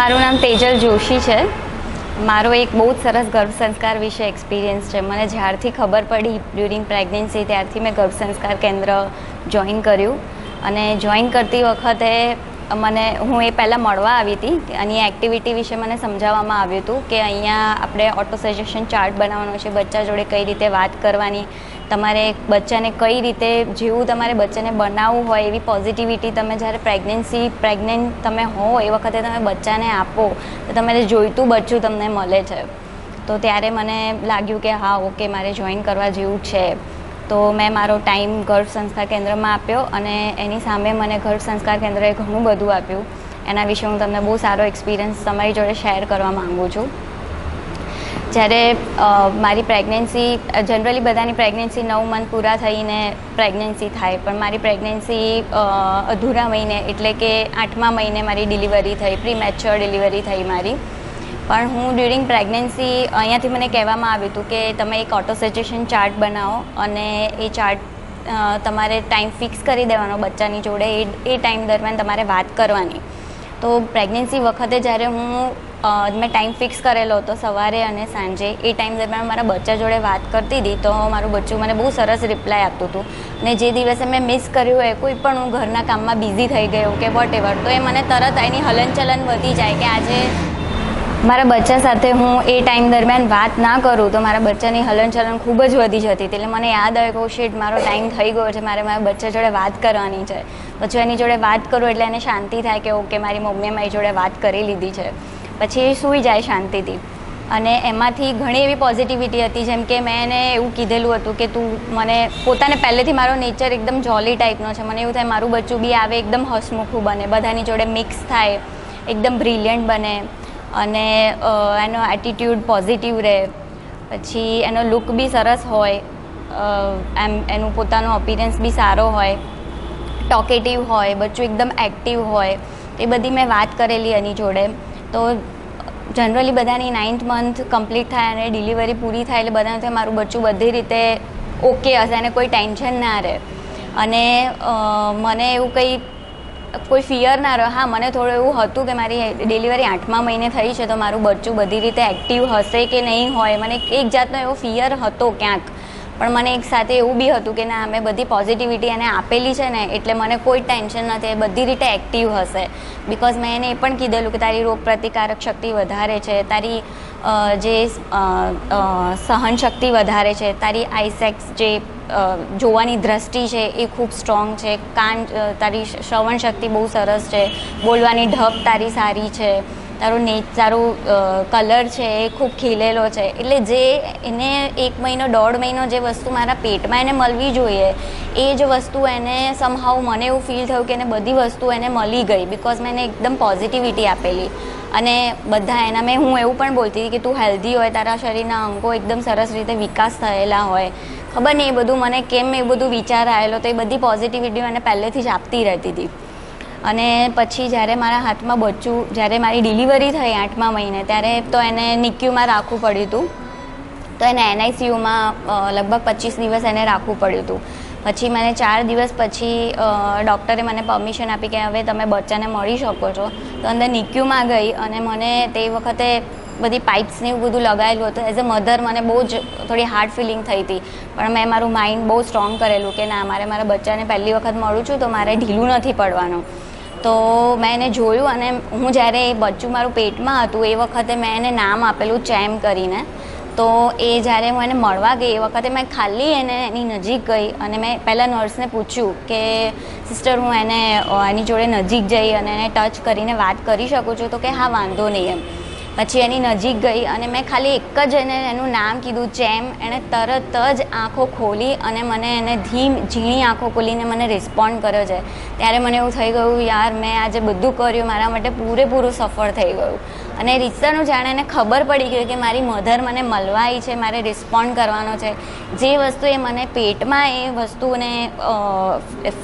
મારું નામ તેજલ જોશી છે. મારો એક બહુ જ સરસ ગર્ભ સંસ્કાર વિશે એક્સપિરિયન્સ છે. મને જ્યારથી ખબર પડી ડ્યુરિંગ પ્રેગ્નન્સી ત્યારથી મેં ગર્ભ સંસ્કાર કેન્દ્ર જોઈન કર્યું. અને જોઈન કરતી વખતે હું એ પહેલાં મળવા આવી હતી અને એ એક્ટિવિટી વિશે મને સમજાવવામાં આવ્યું હતું કે અહીંયા આપણે ઓટો સજેશન ચાર્ટ બનાવવાનો છે, બચ્ચા જોડે કઈ રીતે વાત કરવાની, તમારે બચ્ચાને કઈ રીતે જેવું તમારે બચ્ચાને બનાવવું હોય એવી પોઝિટિવિટી તમે જ્યારે પ્રેગ્નન્ટ તમે હો એ વખતે તમે બચ્ચાને આપો તો તમારે જોઈતું બચ્ચું તમને મળે છે. તો ત્યારે મને લાગ્યું કે હા ઓકે મારે જોઈન કરવા જેવું છે. તો મેં મારો ટાઈમ ગર્ભ સંસ્કાર કેન્દ્રમાં આપ્યો અને એની સામે મને ગર્ભ સંસ્કાર કેન્દ્રએ ઘણું બધું આપ્યું. એના વિશે હું તમને બહુ સારો એક્સપિરિયન્સ તમારી જોડે શેર કરવા માગું છું. જ્યારે મારી પ્રેગ્નન્સી જનરલી બધાની પ્રેગ્નન્સી 9 મંથ પૂરા થઈને પ્રેગ્નન્સી થાય, પણ મારી પ્રેગ્નન્સી અધૂરા મહિને એટલે કે 8મા મહિને મારી ડિલિવરી થઈ, પ્રીમેચ્યોર ડિલિવરી થઈ મારી. પણ હું ડ્યુરિંગ પ્રેગ્નન્સી અહીંયાથી મને કહેવામાં આવ્યું હતું કે તમે એક ઓટો સજેશન ચાર્ટ બનાવો અને એ ચાર્ટ તમારે ટાઈમ ફિક્સ કરી દેવાનો બચ્ચાની જોડે, એ ટાઈમ દરમિયાન તમારે વાત કરવાની. તો પ્રેગ્નન્સી વખતે જ્યારે મેં ટાઈમ ફિક્સ કરેલો હતો સવારે અને સાંજે, એ ટાઈમ દરમિયાન મારા બચ્ચા જોડે વાત કરતી હતી તો મારું બચ્ચું મને બહુ સરસ રિપ્લાય આપતું હતું. અને જે દિવસે મેં મિસ કર્યું હોય, કોઈ પણ હું ઘરના કામમાં બિઝી થઈ ગયું કે વોટ એવર, તો એ મને તરત એની હલનચલન વધી જાય કે આજે મારા બચ્ચા સાથે હું એ ટાઈમ દરમિયાન વાત ના કરું તો મારા બચ્ચાની હલનચલન ખૂબ જ વધી જતી હતી. એટલે મને યાદ આવે કે શિટ મારો ટાઈમ થઈ ગયો છે, મારે મારા બચ્ચા જોડે વાત કરવાની છે. પછી એની જોડે વાત કરું એટલે એને શાંતિ થાય કે ઓકે મારી મમ્મીએ મારી જોડે વાત કરી લીધી છે. પછી એ સૂઈ જાય શાંતિથી. અને એમાંથી ઘણી એવી પોઝિટિવિટી હતી, જેમ કે મેં એને એવું કીધેલું હતું કે તું મને પોતાને પહેલેથી મારો નેચર એકદમ જોલી ટાઈપનો છે. મને એવું થાય મારું બચ્ચું બી આવે એકદમ હસમુખું બને, બધાની જોડે મિક્સ થાય, એકદમ બ્રિલિયન્ટ બને અને એનો એટીટ્યૂડ પોઝિટિવ રહે. પછી એનો લુક બી સરસ હોય, એમ એનું પોતાનો અપિયરન્સ બી સારો હોય, ટોકેટિવ હોય, બચ્ચું એકદમ એક્ટિવ હોય. એ બધી મેં વાત કરેલી એની જોડે. તો જનરલી બધાની 9th મંથ કમ્પ્લીટ થાય અને ડિલિવરી પૂરી થાય એટલે બધાને થાય મારું બચ્ચું બધી રીતે ઓકે હશે અને કોઈ ટેન્શન ના રહે. અને મને એવું કોઈ ફિયર ના રહ્યો. હા, મને થોડું એવું હતું કે મારી ડિલિવરી 8મા મહિને થઈ છે તો મારું બચ્ચું બધી રીતે એક્ટિવ હશે કે નહીં હોય, મને એક જાતનો એવો ફિયર હતો ક્યાંક. પણ મને એક સાથે એવું બી હતું કે ના, મેં બધી પોઝિટિવિટી એને આપેલી છે ને એટલે મને કોઈ ટેન્શન નથી, બધી રીતે એક્ટિવ હશે. બિકોઝ મેં એને એ પણ કીધેલું કે તારી રોગ પ્રતિકારક શક્તિ વધારે છે, તારી જે સહનશક્તિ વધારે છે, તારી આઈસેક્સ જે જોવાની દ્રષ્ટિ છે એ ખૂબ સ્ટ્રોંગ છે, તારી શ્રવણ શક્તિ બહુ સરસ છે, બોલવાની ઢબ તારી સારી છે, તારું કલર છે એ ખૂબ ખીલેલો છે. એટલે જે એને 1 મહિનો 1.5 મહિનો જે વસ્તુ મારા પેટમાં એને મળવી જોઈએ એ જ વસ્તુ એને સમહાઉ મને એવું ફીલ થયું કે એને બધી વસ્તુ એને મળી ગઈ. બિકોઝ મેં એને એકદમ પોઝિટિવિટી આપેલી. અને બધા હું એવું પણ બોલતી હતી કે તું હેલ્ધી હોય, તારા શરીરના અંગો એકદમ સરસ રીતે વિકાસ થયેલા હોય. ખબર નહીં એ બધું મને કેમ એ બધું વિચાર આવેલો, તો એ બધી પોઝિટિવિટી મને પહેલેથી જ આપતી રહેતી હતી. અને પછી જ્યારે મારા હાથમાં બચ્ચું, જ્યારે મારી ડિલિવરી થઈ 8મા મહિને, ત્યારે તો એને NICUમાં રાખવું પડ્યું હતું. તો એને NICUમાં લગભગ 25 દિવસ એને રાખવું પડ્યું હતું. પછી મને 4 દિવસ પછી ડૉક્ટરે મને પરમિશન આપી કે હવે તમે બચ્ચાને મળી શકો છો. તો અંદર NICUમાં ગઈ અને મને તે વખતે બધી પાઇપ્સને એવું બધું લગાવેલું હતું. એઝ અ મધર મને બહુ જ થોડી હાર્ડ ફિલિંગ થઈ હતી, પણ મેં મારું માઇન્ડ બહુ સ્ટ્રોંગ કરેલું કે ના, મારે મારા બચ્ચાને પહેલી વખત મળું છું તો મારે ઢીલું નથી પડવાનું. તો મેં એને જોયું અને હું જ્યારે એ બચ્ચું મારું પેટમાં હતું એ વખતે મેં એને નામ આપેલું ચેમ કરીને. તો એ જ્યારે હું એને મળવા ગઈ એ વખતે મેં ખાલી એની નજીક ગઈ અને મેં પહેલાં નર્સને પૂછ્યું કે સિસ્ટર હું એની જોડે નજીક જઈ અને એને ટચ કરીને વાત કરી શકું છું? તો કે હા, વાંધો નહીં એમ. પછી એની નજીક ગઈ અને મેં ખાલી એક જ એનું નામ કીધું ચેમ. એણે તરત જ આંખો ખોલી અને મને એને ઝીણી આંખો ખોલીને મને રિસ્પોન્ડ કર્યો છે. ત્યારે મને એવું થઈ ગયું યાર, મેં આજે બધું કર્યું, મારા માટે પૂરેપૂરું સફળ થઈ ગયું. અને રીતસરનું જાણે એને ખબર પડી ગયું કે મારી મધર મને મળવા આવી છે, મારે રિસ્પોન્ડ કરવાનો છે. જે વસ્તુ એ મને પેટમાં એ વસ્તુને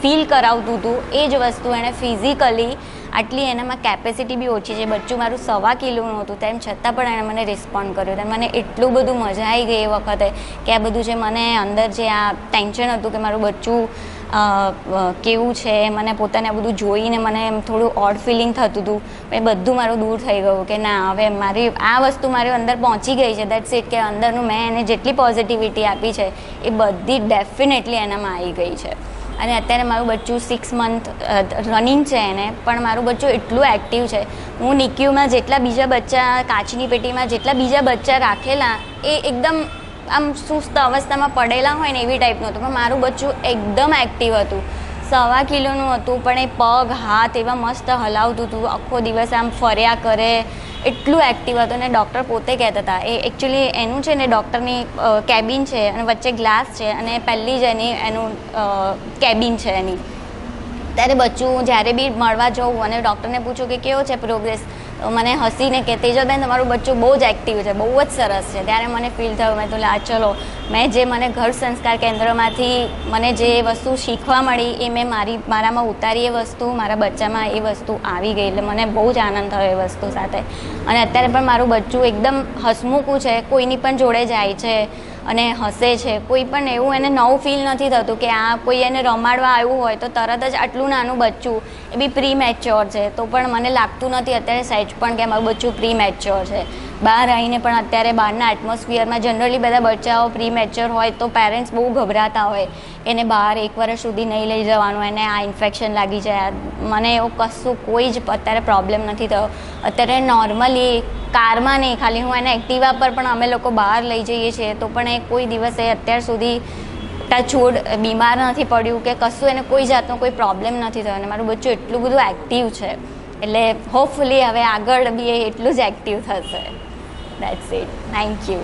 ફીલ કરાવતું હતું એ જ વસ્તુ એણે ફિઝિકલી આટલી એનામાં કેપેસિટી બી ઓછી છે. બચ્ચું મારું 1.25 કિલોનું હતું, તેમ છતાં પણ એણે મને રિસ્પોન્ડ કર્યો. અને મને એટલું બધું મજા આવી ગઈ એ વખતે કે આ બધું જે મને અંદર જે આ ટેન્શન હતું કે મારું બચ્ચું કેવું છે, મને પોતાને બધું જોઈને મને એમ થોડું ઓડ ફિલિંગ થતું હતું. એ બધું મારું દૂર થઈ ગયું કે ના, હવે મારી આ વસ્તુ મારી અંદર પહોંચી ગઈ છે. દેટ્સ ઇટ, કે અંદરનું મેં એને જેટલી પોઝિટિવિટી આપી છે એ બધી ડેફિનેટલી એનામાં આવી ગઈ છે. અને અત્યારે મારું બચ્ચું 6 મંથ રનિંગ છે એને, પણ મારું બચ્ચું એટલું એક્ટિવ છે. હું નિક્યુમાં જેટલા બીજા બચ્ચા, કાચની પેટીમાં જેટલા બીજા બચ્ચા રાખેલા, એ એકદમ આમ સુસ્ત અવસ્થામાં પડેલા હોય ને એવી ટાઈપનું હતું, પણ મારું બચ્ચું એકદમ એક્ટિવ હતું. 1.25 કિલોનું હતું, પણ એ પગ હાથ એવા મસ્ત હલાવતું હતું, આખો દિવસ આમ ફર્યા કરે, એટલું એક્ટિવ હતું. અને ડૉક્ટર પોતે કહેતા હતા, એ એકચ્યુઅલી એનું છે ને ડૉક્ટરની કેબિન છે અને વચ્ચે ગ્લાસ છે અને પહેલી જ એનું કેબિન છે એની. ત્યારે બચ્ચું જ્યારે બી મળવા જવું અને ડૉક્ટરને પૂછું કે કેવો છે પ્રોગ્રેસ, મને હસીને કે તેજલબેન તમારું બચ્ચું બહુ જ એક્ટિવ છે, બહુ જ સરસ છે. ત્યારે મને ફીલ થયું, મેં તો ચલો, મેં જે મને ગર્ભ સંસ્કાર કેન્દ્રમાંથી મને જે વસ્તુ શીખવા મળી એ મેં મારામાં ઉતારી, એ વસ્તુ મારા બચ્ચામાં એ વસ્તુ આવી ગઈ. એટલે મને બહુ જ આનંદ થયો એ વસ્તુ સાથે. અને અત્યારે પણ મારું બચ્ચું એકદમ હસમુખું છે, કોઈની પણ જોડે જાય છે અને હસે છે. કોઈ પણ એવું એને નવું ફીલ નથી થતું કે આ કોઈ એને રમાડવા આવ્યું હોય તો તરત જ આટલું નાનું બચ્ચું, એ બી પ્રી મેચ્યોર છે, તો પણ મને લાગતું નથી અત્યારે સહેજ પણ કે મારું બચ્ચું પ્રી મેચ્યોર છે. બહાર આવીને પણ અત્યારે બહારના એટમોસ્ફિયરમાં જનરલી બધા બચ્ચાઓ પ્રી મેચ્યોર હોય તો પેરેન્ટ્સ બહુ ગભરાતા હોય કે એને બહાર 1 વર્ષ સુધી નહીં લઈ જવાનું, એને આ ઇન્ફેક્શન લાગી જાય. મને એવું કશું કોઈ જ અત્યારે પ્રોબ્લેમ નથી થયો. અત્યારે નોર્મલી કારમાં નહીં, ખાલી હું એને એક્ટિવા પર પણ અમે લોકો બહાર લઈ જઈએ છીએ તો પણ એ કોઈ દિવસે અત્યાર સુધી ટચવુડ બીમાર નથી પડ્યું કે કશું, એને કોઈ જાતનો કોઈ પ્રોબ્લેમ નથી થયો. અને મારું બચ્ચું એટલું બધું એક્ટિવ છે, એટલે હોપફુલી હવે આગળ બી એ એટલું જ એક્ટિવ થશે. That's it. Thank you.